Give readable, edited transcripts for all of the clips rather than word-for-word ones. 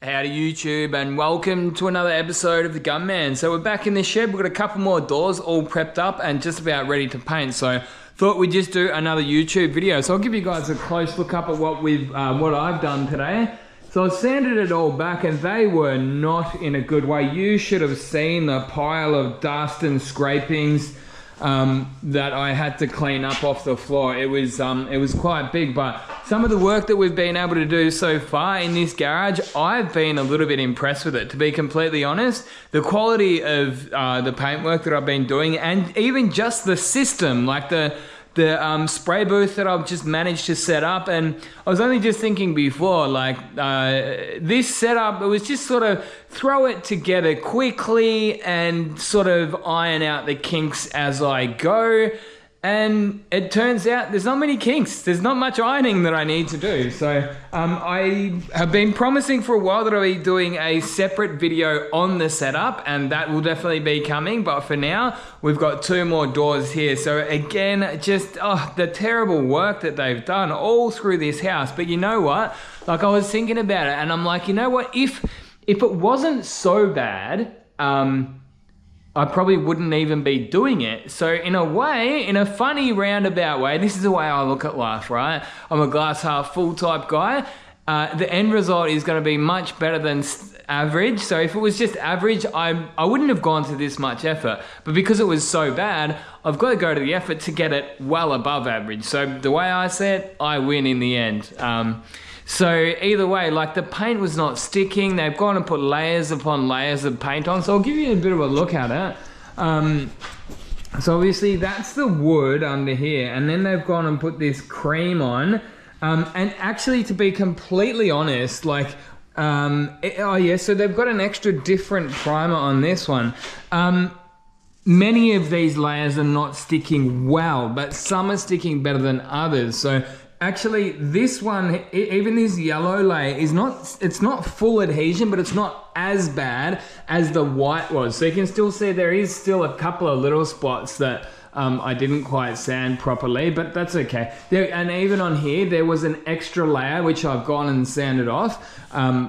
Howdy YouTube and welcome to another episode of The Gunman. So we're back in the shed, we've got a couple more doors all prepped up and just about ready to paint. So thought we'd just do another YouTube video. So I'll give you guys a close look up at what I've done today. So I sanded it all back and they were not in a good way. You should have seen the pile of dust and scrapings that I had to clean up off the floor. It was quite big, but some of the work that we've been able to do so far in this garage, I've been a little bit impressed with it, to be completely honest. The quality of the paintwork that I've been doing, and even just the system, like the spray booth that I've just managed to set up. And I was only just thinking before, like this setup, it was just sort of throw it together quickly and sort of iron out the kinks as I go. And it turns out there's not many kinks. There's not much ironing that I need to do. So I have been promising for a while that I'll be doing a separate video on the setup, and that will definitely be coming. But for now, we've got two more doors here. So again, just the terrible work that they've done all through this house. But you know what? Like, I was thinking about it and I'm like, you know what? If it wasn't so bad, I probably wouldn't even be doing it. So in a way, in a funny roundabout way, this is the way I look at life, right? I'm a glass half full type guy. The end result is going to be much better than average. So if it was just average, I wouldn't have gone to this much effort. But because it was so bad, I've got to go to the effort to get it well above average. So the way I see it, I win in the end. So either way, like, the paint was not sticking. They've gone and put layers upon layers of paint on. So I'll give you a bit of a look at it. So obviously that's the wood under here. And then they've gone and put this cream on. And actually, to be completely honest, like, so they've got an extra different primer on this one. Many of these layers are not sticking well, but some are sticking better than others. So actually, this one, even this yellow layer, it's not full adhesion, but it's not as bad as the white was. So you can still see there is still a couple of little spots that I didn't quite sand properly, but that's okay. And even on here, there was an extra layer, which I've gone and sanded off,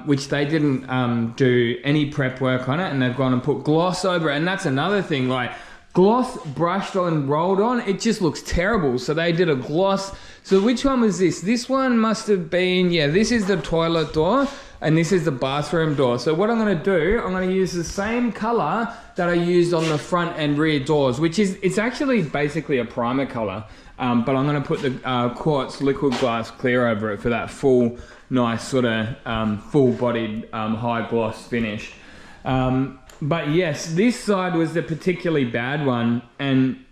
which they didn't do any prep work on it, and they've gone and put gloss over it. And that's another thing, like, gloss brushed on and rolled on, it just looks terrible. So they did a gloss. So which one was this? This one must have been, yeah, this is the toilet door and this is the bathroom door. So what I'm gonna do, I'm gonna use the same color that I used on the front and rear doors, which is, it's actually basically a primer color. But I'm gonna put the quartz liquid glass clear over it for that full, nice sort of full-bodied high gloss finish. But yes, this side was the particularly bad one, and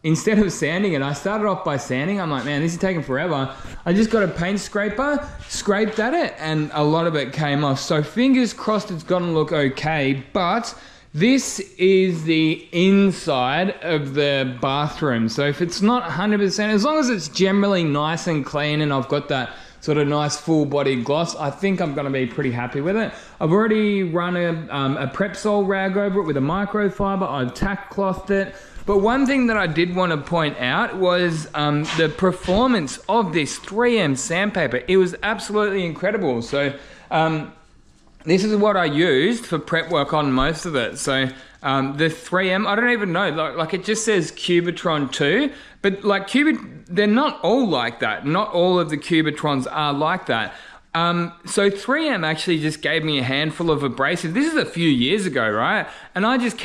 instead of sanding it, I started off by sanding. I'm like, man, this is taking forever. I just got a paint scraper, scraped at it, and a lot of it came off. So fingers crossed it's gonna look okay, but this is the inside of the bathroom. So if it's not 100%, as long as it's generally nice and clean and I've got that sort of nice full-bodied gloss, I think I'm going to be pretty happy with it. I've already run a Prepsol rag over it with a microfiber. I've tack clothed it. But one thing that I did want to point out was the performance of this 3M sandpaper. It was absolutely incredible. So this is what I used for prep work on most of it. So the 3M, I don't even know, like it just says Cubitron 2, but like they're not all like that. Not all of the Cubitrons are like that. So 3M actually just gave me a handful of abrasive. This is a few years ago, right? And I just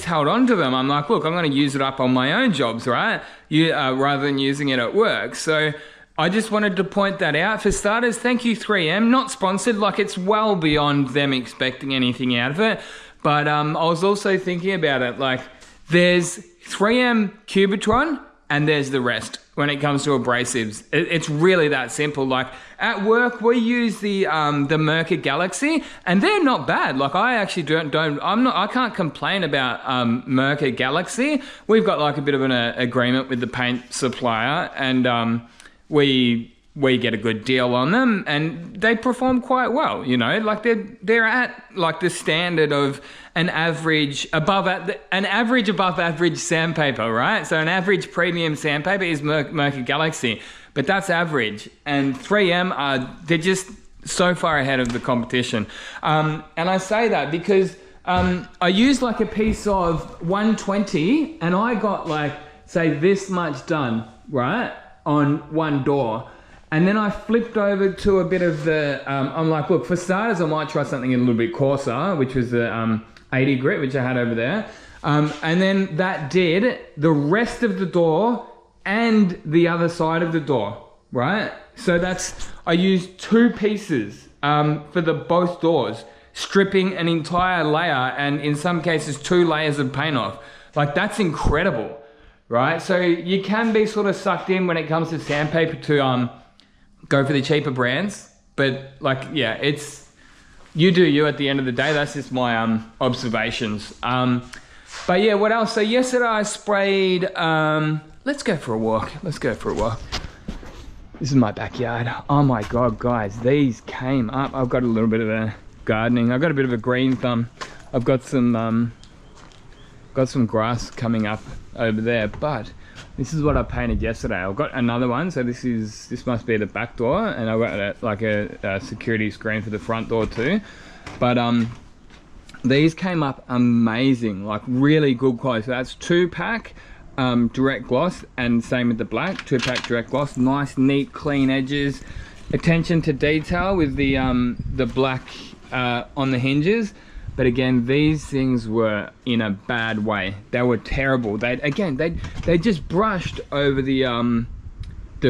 held on to them. I'm like, look, I'm going to use it up on my own jobs, right? Rather than using it at work. So I just wanted to point that out. For starters, thank you 3M. Not sponsored, like, it's well beyond them expecting anything out of it. But I was also thinking about it, like, there's 3M Cubitron and there's the rest when it comes to abrasives. It's really that simple. Like, at work, we use the Mirka Galaxy, and they're not bad. Like, I actually I can't complain about Mirka Galaxy. We've got like a bit of an agreement with the paint supplier, and we get a good deal on them, and they perform quite well, you know, like they're at like the standard of an average above average sandpaper, right? So an average premium sandpaper is Mirka Galaxy, but that's average. And 3M so far ahead of the competition. And I say that because I used like a piece of 120 and I got like, say this much done, right? On one door. And then I flipped over to a bit of the, I'm like, look, for starters, I might try something a little bit coarser, which was the 80 grit, which I had over there. And then that did the rest of the door and the other side of the door, right? So I used 2 pieces for both doors, stripping an entire layer and in some cases 2 layers of paint off. Like that's incredible, right? So you can be sort of sucked in when it comes to sandpaper to go for the cheaper brands, but like, yeah, it's, you do you at the end of the day. That's just my observations. But yeah, what else? So yesterday I sprayed, let's go for a walk. Let's go for a walk. This is my backyard. Oh my God, guys, these came up. I've got a little bit of a gardening. I've got a bit of a green thumb. I've got some grass coming up over there, but this is what I painted yesterday. I've got another one. So this must be the back door, and I've got like a security screen for the front door too. But these came up amazing, like really good quality. So that's 2-pack direct gloss, and same with the black 2-pack direct gloss. Nice, neat, clean edges. Attention to detail with the black on the hinges. But again, these things were in a bad way. They were terrible. They just brushed over the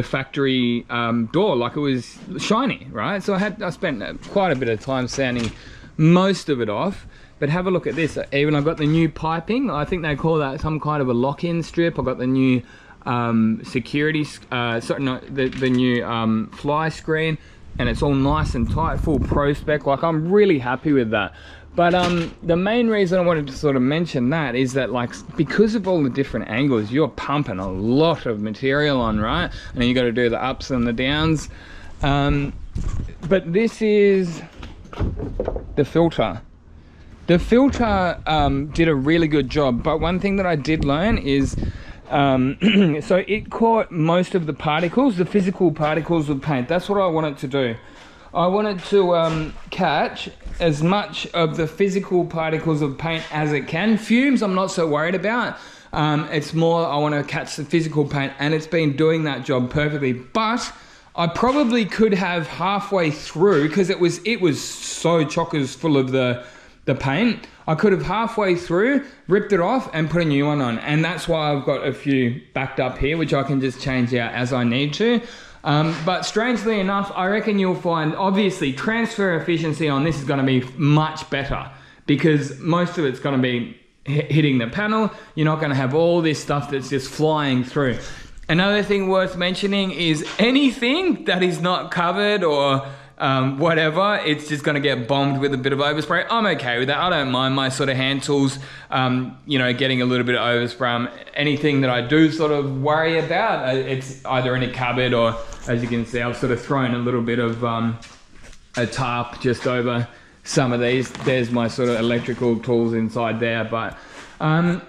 factory door like it was shiny, right? So I spent quite a bit of time sanding most of it off. But have a look at this. Even I've got the new piping. I think they call that some kind of a lock-in strip. I've got the new security, the new fly screen, and it's all nice and tight, full pro spec. Like I'm really happy with that. But the main reason I wanted to sort of mention that is that, like, because of all the different angles, you're pumping a lot of material on, right? And then you got to do the ups and the downs. But this is the filter. The filter did a really good job. But one thing that I did learn is, so it caught most of the particles, the physical particles of paint. That's what I wanted to do. I wanted to catch as much of the physical particles of paint as it can. Fumes I'm not so worried about. It's more I want to catch the physical paint, and it's been doing that job perfectly. But I probably could have halfway through, because it was so chockers full of the paint. I could have halfway through ripped it off and put a new one on, and that's why I've got a few backed up here, which I can just change out as I need to. But strangely enough, I reckon you'll find, obviously, transfer efficiency on this is going to be much better, because most of it's going to be hitting the panel. You're not going to have all this stuff that's just flying through. Another thing worth mentioning is anything that is not covered or whatever, it's just going to get bombed with a bit of overspray. I'm okay with that. I don't mind my sort of hand tools, getting a little bit of overspray. Anything that I do sort of worry about, it's either in a cupboard or, as you can see, I've sort of thrown a little bit of a tarp just over some of these. There's my sort of electrical tools inside there. But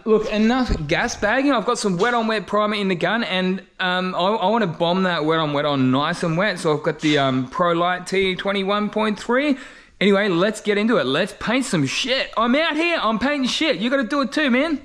look, enough gas bagging. I've got some wet on wet primer in the gun, and I want to bomb that wet on nice and wet. So I've got the ProLite T21.3. Anyway, let's get into it. Let's paint some shit. I'm out here, I'm painting shit. You got to do it too, man.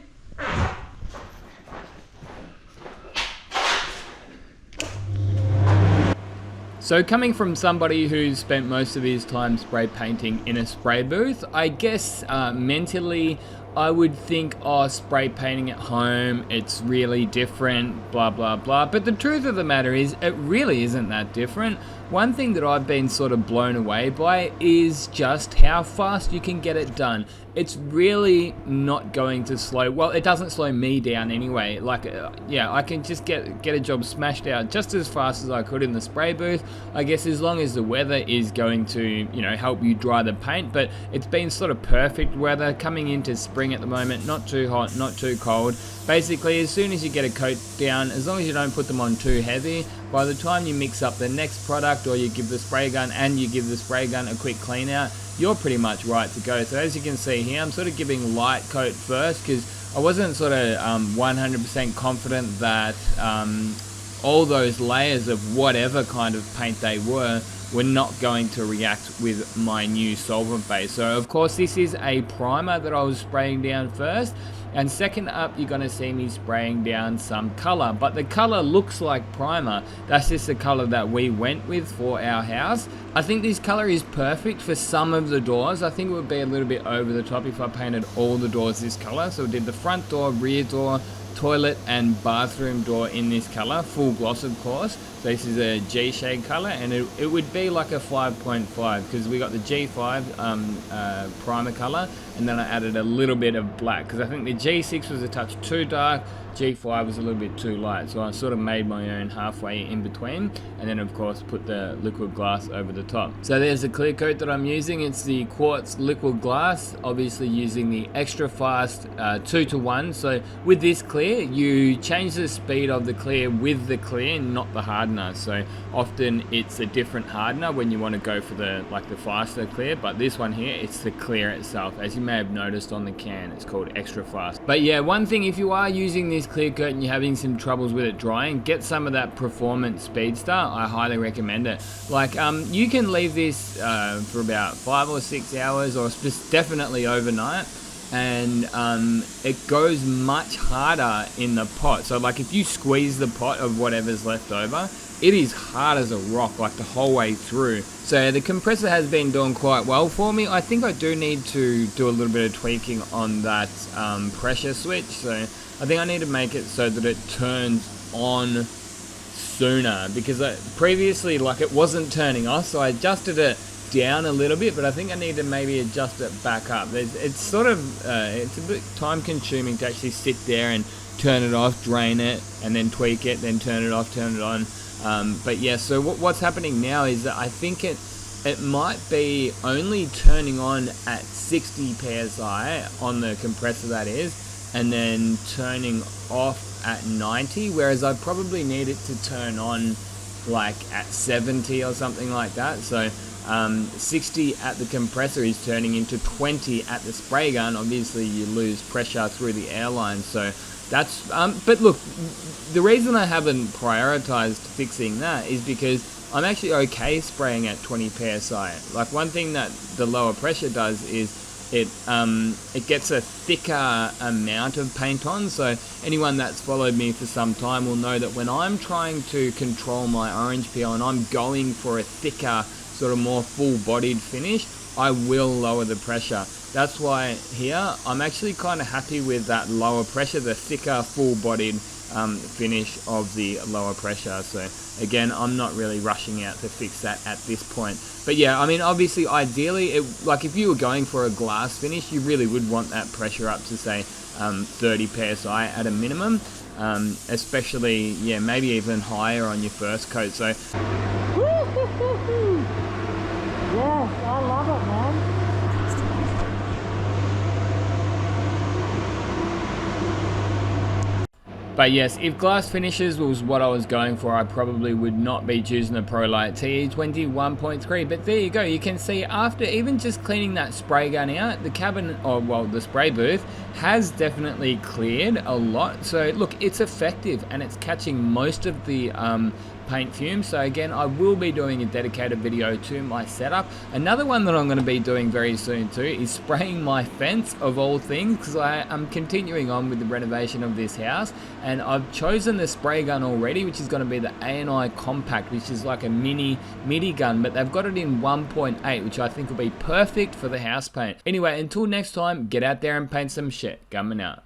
So coming from somebody who's spent most of his time spray painting in a spray booth, I guess mentally I would think, oh, spray painting at home, it's really different, blah, blah, blah. But the truth of the matter is, it really isn't that different. One thing that I've been sort of blown away by is just how fast you can get it done. It's really not going to slow, well, it doesn't slow me down anyway. Like, yeah, I can just get a job smashed out just as fast as I could in the spray booth. I guess as long as the weather is going to, help you dry the paint. But it's been sort of perfect weather coming into spring at the moment. Not too hot, not too cold. Basically, as soon as you get a coat down, as long as you don't put them on too heavy, by the time you mix up the next product, or you give the spray gun a quick clean out, you're pretty much right to go. So as you can see here, I'm sort of giving light coat first, because I wasn't sort of 100% confident that all those layers of whatever kind of paint they were were not going to react with my new solvent base. So of course this is a primer that I was spraying down first, and second up you're going to see me spraying down some color, but the color looks like primer. That's just the color that we went with for our house. I think this color is perfect for some of the doors. I think it would be a little bit over the top if I painted all the doors this color. So we did the front door, rear door, toilet and bathroom door in this color, full gloss of course. So this is a G shade color, and it would be like a 5.5 because we got the G5 primer color, and then I added a little bit of black because I think the G6 was a touch too dark, G5 was a little bit too light, so I sort of made my own halfway in between, and then of course put the liquid glass over the top. So there's the clear coat that I'm using. It's the quartz liquid glass, obviously using the extra fast 2:1. So with this clear, you change the speed of the clear with the clear, not the hardener. So often it's a different hardener when you want to go for the faster clear, but this one here, it's the clear itself. As you may have noticed on the can, it's called extra fast. But yeah, one thing, if you are using this clear coat and you're having some troubles with it drying, get some of that Performance Speedster. I highly recommend it. Like you can leave this for about 5 or 6 hours, or just definitely overnight, and it goes much harder in the pot. So like if you squeeze the pot of whatever's left over, it is hard as a rock, like the whole way through. So the compressor has been doing quite well for me. I think I do need to do a little bit of tweaking on that pressure switch. So I think I need to make it so that it turns on sooner, because previously like it wasn't turning off, so I adjusted it down a little bit, but I think I need to maybe adjust it back up. It's sort of it's a bit time consuming to actually sit there and turn it off, drain it, and then tweak it, then turn it off, turn it on. But yeah, so what's happening now is that I think it might be only turning on at 60 psi on the compressor, that is, and then turning off at 90, whereas I probably need it to turn on like at 70 or something like that. So 60 at the compressor is turning into 20 at the spray gun. Obviously you lose pressure through the airline, so that's but look, the reason I haven't prioritized fixing that is because I'm actually okay spraying at 20 psi. Like one thing that the lower pressure does is it gets a thicker amount of paint on. So anyone that's followed me for some time will know that when I'm trying to control my orange peel and I'm going for a thicker, sort of more full-bodied finish, I will lower the pressure. That's why here I'm actually kind of happy with that lower pressure, the thicker, full-bodied finish of the lower pressure. So again, I'm not really rushing out to fix that at this point. But yeah, I mean, obviously, ideally, like if you were going for a glass finish, you really would want that pressure up to say 30 psi at a minimum, especially, yeah, maybe even higher on your first coat. So yes, I love it, man. But yes, if glass finishes was what I was going for, I probably would not be choosing the ProLite TE20 1.3. But there you go, you can see after even just cleaning that spray gun out, the cabin, or well, the spray booth has definitely cleared a lot. So look, it's effective and it's catching most of the paint fumes. So again, I will be doing a dedicated video to my setup. Another one that I'm going to be doing very soon too is spraying my fence, of all things, because I am continuing on with the renovation of this house, and I've chosen the spray gun already, which is going to be the ANI Compact, which is like a mini gun, but they've got it in 1.8, which I think will be perfect for the house paint. Anyway, until next time, get out there and paint some shit. Gumming out.